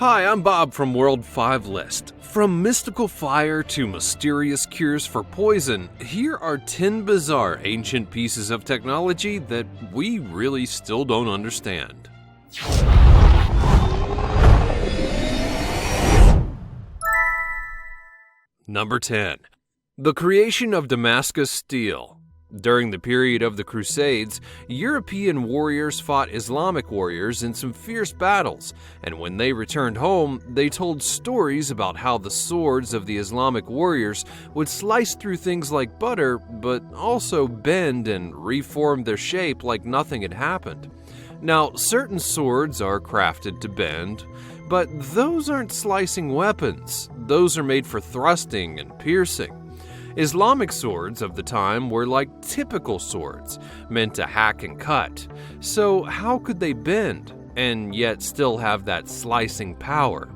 Hi, I'm Bob from World 5 List. From mystical fire to mysterious cures for poison, here are 10 bizarre ancient pieces of technology that we really still don't understand. Number 10. The creation of Damascus steel. During the period of the Crusades, European warriors fought Islamic warriors in some fierce battles, and when they returned home, they told stories about how the swords of the Islamic warriors would slice through things like butter, but also bend and reform their shape like nothing had happened. Now, certain swords are crafted to bend, but those aren't slicing weapons. Those are made for thrusting and piercing. Islamic swords of the time were like typical swords, meant to hack and cut. So how could they bend and yet still have that slicing power?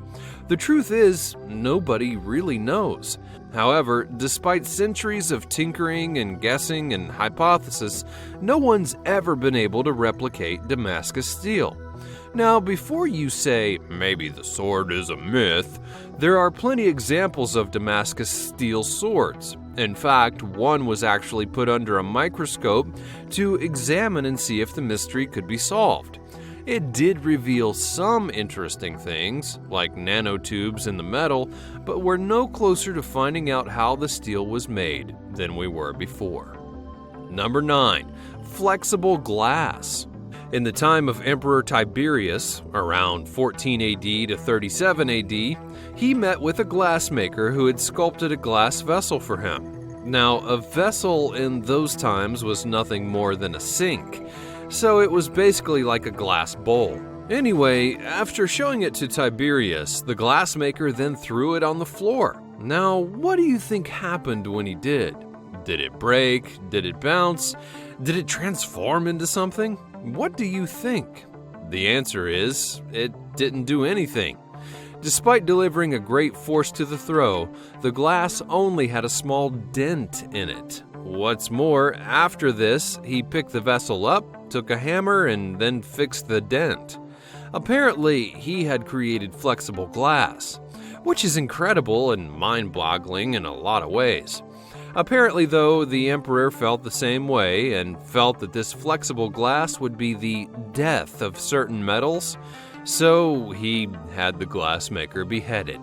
The truth is, nobody really knows. However, despite centuries of tinkering and guessing and hypothesis, no one's ever been able to replicate Damascus steel. Now, before you say, maybe the sword is a myth, there are plenty examples of Damascus steel swords. In fact, one was actually put under a microscope to examine and see if the mystery could be solved. It did reveal some interesting things, like nanotubes in the metal, but we're no closer to finding out how the steel was made than we were before. Number 9. Flexible glass. In the time of Emperor Tiberius, around 14 AD to 37 AD, he met with a glassmaker who had sculpted a glass vessel for him. Now, a vessel in those times was nothing more than a sink, so it was basically like a glass bowl. Anyway, after showing it to Tiberius, the glassmaker then threw it on the floor. Now, what do you think happened when he did? Did it break? Did it bounce? Did it transform into something? What do you think? The answer is, it didn't do anything. Despite delivering a great force to the throw, the glass only had a small dent in it. What's more, after this, he picked the vessel up, took a hammer, and then fixed the dent. Apparently, he had created flexible glass, which is incredible and mind-boggling in a lot of ways. Apparently, though, the emperor felt the same way and felt that this flexible glass would be the death of certain metals, so he had the glassmaker beheaded.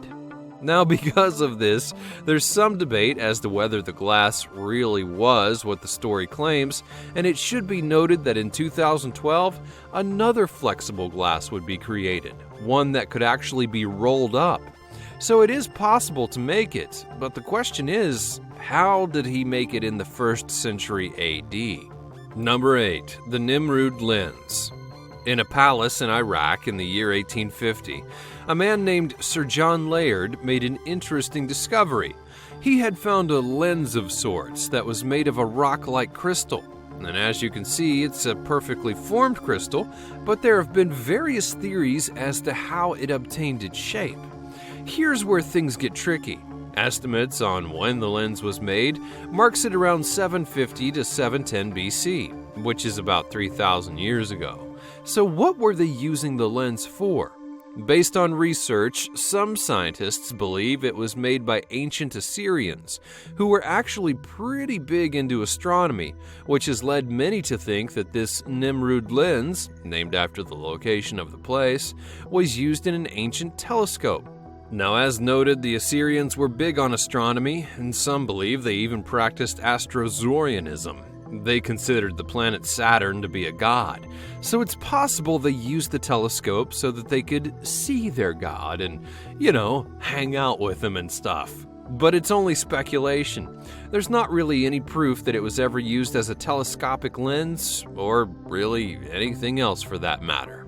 Now, because of this, there's some debate as to whether the glass really was what the story claims, and it should be noted that in 2012, another flexible glass would be created, one that could actually be rolled up. So it is possible to make it, but the question is, how did he make it in the 1st century AD? Number 8. The NIMRUD lens. In a palace in Iraq in the year 1850, a man named Sir John Layard made an interesting discovery. He had found a lens of sorts that was made of a rock-like crystal. And as you can see, it's a perfectly formed crystal, but there have been various theories as to how it obtained its shape. Here's where things get tricky. Estimates on when the lens was made marks it around 750 to 710 BC, which is about 3,000 years ago. So what were they using the lens for? Based on research, some scientists believe it was made by ancient Assyrians, who were actually pretty big into astronomy, which has led many to think that this NIMRUD lens, named after the location of the place, was used in an ancient telescope. Now, as noted, the Assyrians were big on astronomy, and some believe they even practiced Astrozorianism. They considered the planet Saturn to be a god, so it's possible they used the telescope so that they could see their god and, hang out with him and stuff. But it's only speculation. There's not really any proof that it was ever used as a telescopic lens, or really anything else for that matter.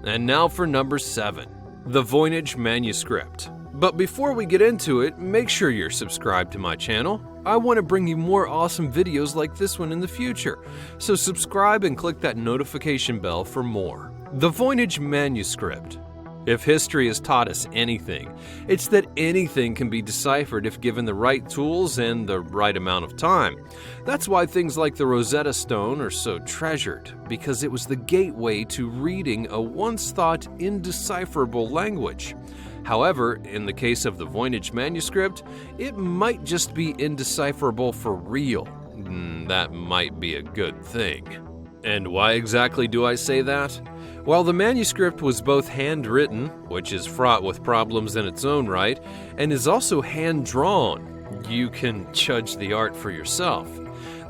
And now for number 7. The VOYNICH manuscript. But before we get into it, make sure you're subscribed to my channel. I want to bring you more awesome videos like this one in the future, so subscribe and click that notification bell for more. The VOYNICH manuscript. If history has taught us anything, it's that anything can be deciphered if given the right tools and the right amount of time. That's why things like the Rosetta Stone are so treasured, because it was the gateway to reading a once thought indecipherable language. However, in the case of the VOYNICH manuscript, it might just be indecipherable for real. That might be a good thing. And why exactly do I say that? While the manuscript was both handwritten, which is fraught with problems in its own right, and is also hand-drawn, you can judge the art for yourself.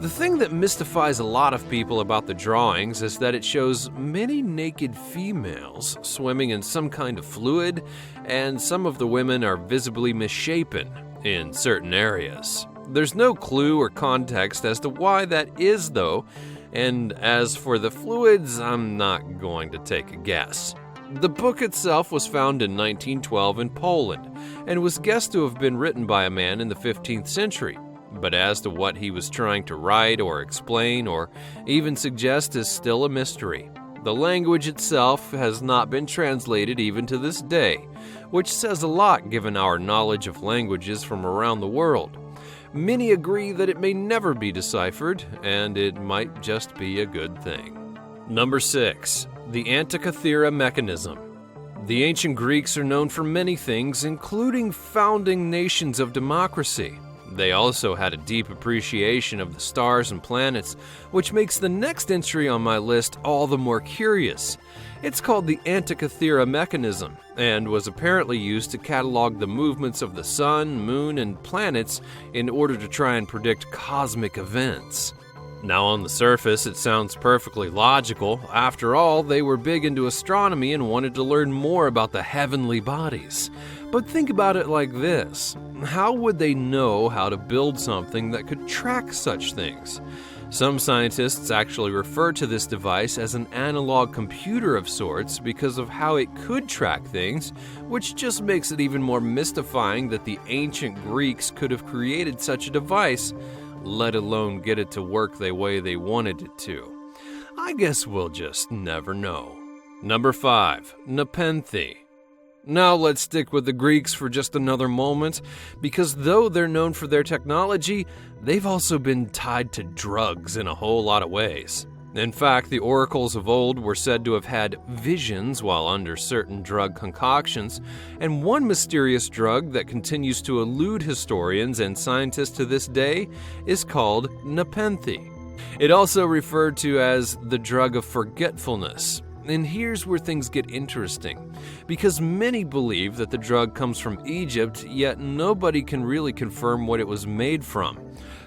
The thing that mystifies a lot of people about the drawings is that it shows many naked females swimming in some kind of fluid, and some of the women are visibly misshapen in certain areas. There's no clue or context as to why that is, though, and as for the fluids, I'm not going to take a guess. The book itself was found in 1912 in Poland, and was guessed to have been written by a man in the 15th century. But as to what he was trying to write or explain or even suggest is still a mystery. The language itself has not been translated even to this day, which says a lot given our knowledge of languages from around the world. Many agree that it may never be deciphered, and it might just be a good thing. Number 6. The ANTIKYTHERA mechanism. The ancient Greeks are known for many things, including founding nations of democracy. They also had a deep appreciation of the stars and planets, which makes the next entry on my list all the more curious. It's called the ANTIKYTHERA mechanism, and was apparently used to catalog the movements of the sun, moon, and planets in order to try and predict cosmic events. Now, on the surface, it sounds perfectly logical. After all, they were big into astronomy and wanted to learn more about the heavenly bodies. But think about it like this. How would they know how to build something that could track such things? Some scientists actually refer to this device as an analog computer of sorts because of how it could track things, which just makes it even more mystifying that the ancient Greeks could have created such a device, let alone get it to work the way they wanted it to. I guess we'll just never know. Number 5. Nepenthe. Now let's stick with the Greeks for just another moment, because though they're known for their technology, they've also been tied to drugs in a whole lot of ways. In fact, the oracles of old were said to have had visions while under certain drug concoctions, and one mysterious drug that continues to elude historians and scientists to this day is called Nepenthe. It also referred to as the drug of forgetfulness. And here's where things get interesting, because many believe that the drug comes from Egypt, yet nobody can really confirm what it was made from.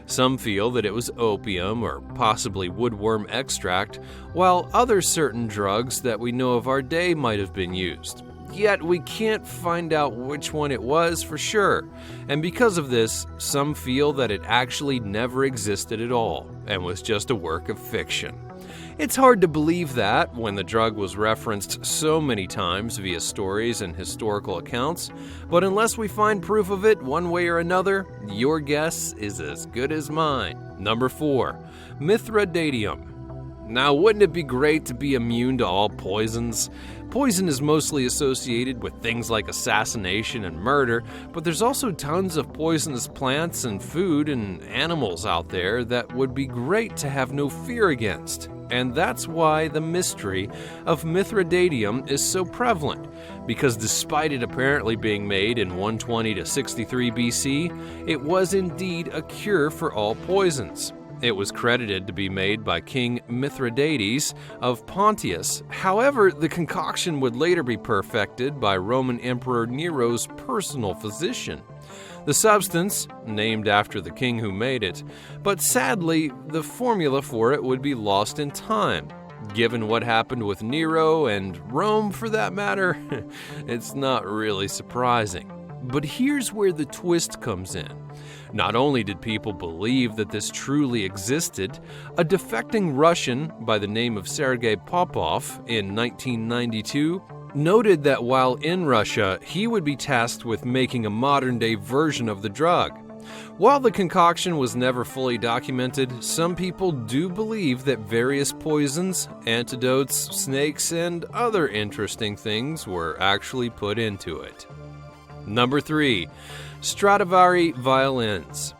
Some feel that it was opium or possibly woodworm extract, while other certain drugs that we know of our day might have been used. Yet we can't find out which one it was for sure, and because of this, some feel that it actually never existed at all and was just a work of fiction. It's hard to believe that when the drug was referenced so many times via stories and historical accounts, but unless we find proof of it one way or another, your guess is as good as mine. Number 4. Mithridatium. Now, wouldn't it be great to be immune to all poisons? Poison is mostly associated with things like assassination and murder, but there's also tons of poisonous plants and food and animals out there that would be great to have no fear against. And that's why the mystery of Mithridatium is so prevalent, because despite it apparently being made in 120 to 63 BC, it was indeed a cure for all poisons. It was credited to be made by King Mithridates of Pontus. However, the concoction would later be perfected by Roman Emperor Nero's personal physician. The substance, named after the king who made it, but sadly, the formula for it would be lost in time. Given what happened with Nero and Rome for that matter, it's not really surprising. But here's where the twist comes in. Not only did people believe that this truly existed, a defecting Russian by the name of Sergei Popov in 1992 noted that while in Russia, he would be tasked with making a modern-day version of the drug. While the concoction was never fully documented, some people do believe that various poisons, antidotes, snakes, and other interesting things were actually put into it. Number 3. Stradivari violins.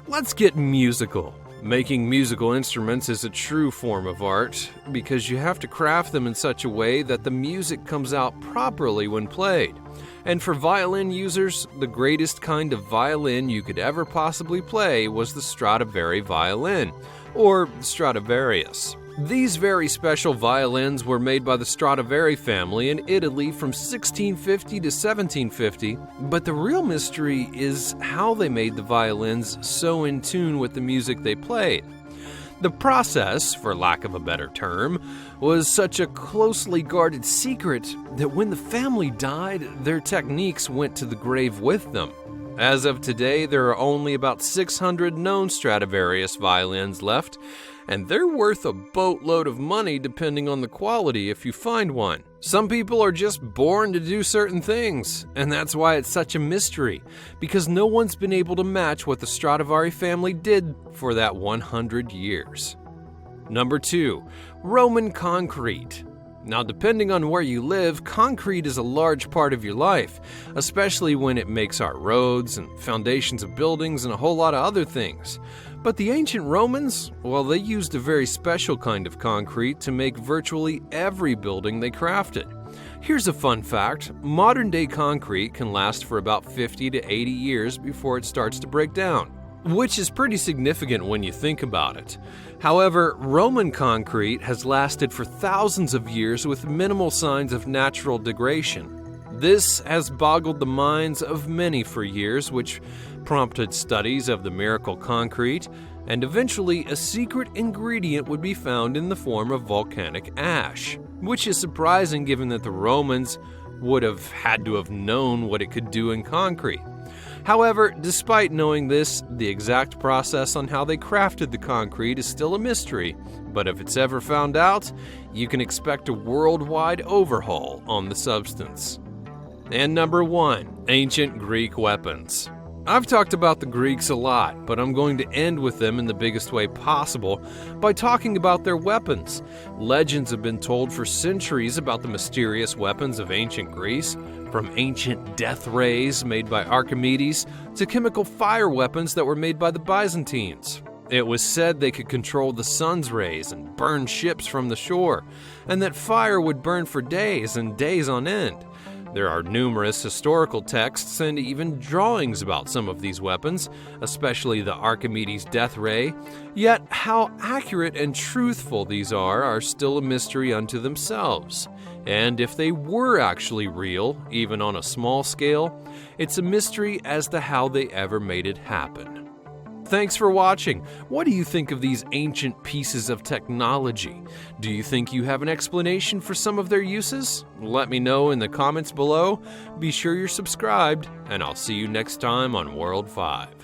Let's get musical. Making musical instruments is a true form of art because you have to craft them in such a way that the music comes out properly when played. And for violin users, the greatest kind of violin you could ever possibly play was the Stradivari violin, or Stradivarius. These very special violins were made by the Stradivari family in Italy from 1650 to 1750, but the real mystery is how they made the violins so in tune with the music they played. The process, for lack of a better term, was such a closely guarded secret that when the family died, their techniques went to the grave with them. As of today, there are only about 600 known Stradivarius violins left, and they're worth a boatload of money depending on the quality if you find one. Some people are just born to do certain things, and that's why it's such a mystery, because no one's been able to match what the Stradivari family did for that 100 years. Number 2. Roman concrete. Now, depending on where you live, concrete is a large part of your life, especially when it makes our roads and foundations of buildings and a whole lot of other things. But the ancient Romans, well, they used a very special kind of concrete to make virtually every building they crafted. Here's a fun fact: modern-day concrete can last for about 50 to 80 years before it starts to break down, which is pretty significant when you think about it. However, Roman concrete has lasted for thousands of years with minimal signs of natural degradation. This has boggled the minds of many for years, which prompted studies of the miracle concrete, and eventually a secret ingredient would be found in the form of volcanic ash, which is surprising given that the Romans would have had to have known what it could do in concrete. However, despite knowing this, the exact process on how they crafted the concrete is still a mystery, but if it's ever found out, you can expect a worldwide overhaul on the substance. And number 1, ancient Greek weapons. I've talked about the Greeks a lot, but I'm going to end with them in the biggest way possible by talking about their weapons. Legends have been told for centuries about the mysterious weapons of ancient Greece, from ancient death rays made by Archimedes to chemical fire weapons that were made by the Byzantines. It was said they could control the sun's rays and burn ships from the shore, and that fire would burn for days and days on end. There are numerous historical texts and even drawings about some of these weapons, especially the Archimedes death ray, yet how accurate and truthful these are still a mystery unto themselves. And if they were actually real, even on a small scale, it's a mystery as to how they ever made it happen. Thanks for watching. What do you think of these ancient pieces of technology? Do you think you have an explanation for some of their uses? Let me know in the comments below. Be sure you're subscribed, and I'll see you next time on World 5.